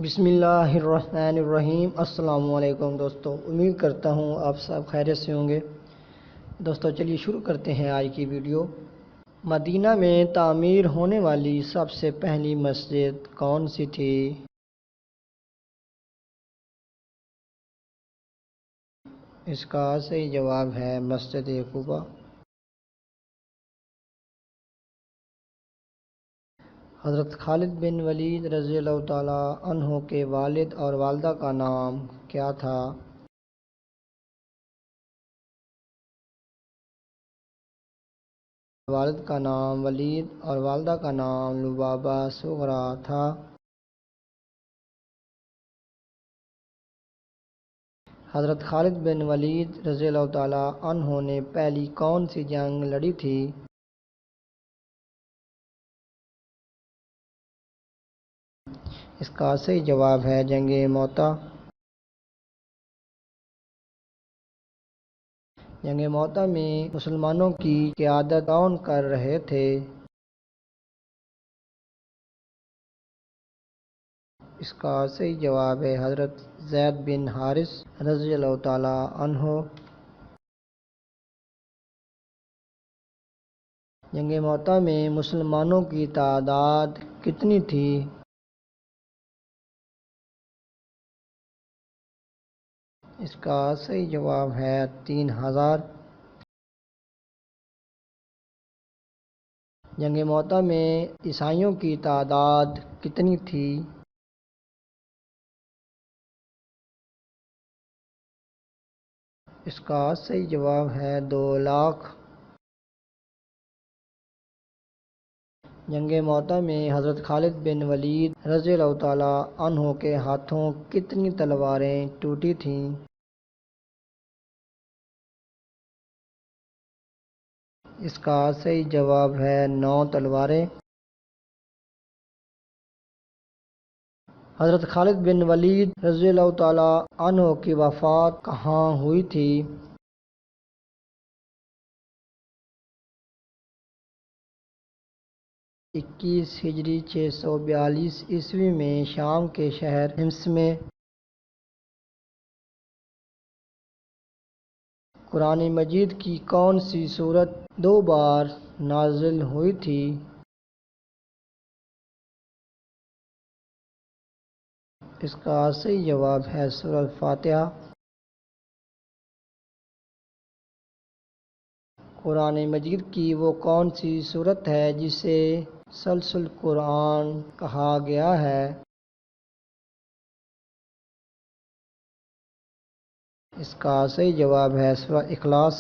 بسم اللہ الرحمن الرحیم۔ السلام علیکم دوستو، امید کرتا ہوں آپ سب خیریت سے ہوں گے۔ دوستو چلیے شروع کرتے ہیں آج کی ویڈیو۔ مدینہ میں تعمیر ہونے والی سب سے پہلی مسجد کون سی تھی؟ اس کا صحیح جواب ہے مسجد قباء۔ حضرت خالد بن ولید رضی اللہ تعالی عنہ کے والد اور والدہ کا نام کیا تھا؟ والد کا نام ولید اور والدہ کا نام لبابہ صغریٰ تھا۔ حضرت خالد بن ولید رضی اللہ تعالی عنہ نے پہلی کون سی جنگ لڑی تھی؟ اس کا صحیح جواب ہے جنگ موتا۔ جنگ موتا میں مسلمانوں کی قیادت کون کر رہے تھے؟ اس کا صحیح جواب ہے حضرت زید بن حارث رضی اللہ تعالی عنہ۔ جنگ موتا میں مسلمانوں کی تعداد کتنی تھی؟ اس کا صحیح جواب ہے 3000۔ جنگ موتا میں عیسائیوں کی تعداد کتنی تھی؟ اس کا صحیح جواب ہے 2,00,000۔ جنگ موتا میں حضرت خالد بن ولید رضی اللہ تعالی عنہ کے ہاتھوں کتنی تلواریں ٹوٹی تھیں؟ اس کا صحیح جواب ہے 9 تلواریں۔ حضرت خالد بن ولید رضی اللہ تعالی عنہ کی وفات کہاں ہوئی تھی؟ 21 ہجری 642 عیسوی میں شام کے شہر حمص میں۔ قرآن مجید کی کون سی سورت 2 بار نازل ہوئی تھی؟ اس کا صحیح جواب ہے سورۃ فاتحہ۔ قرآن مجید کی وہ کون سی سورت ہے جسے ثلث القرآن کہا گیا ہے؟ اس کا صحیح جواب ہے سورۃ اخلاص۔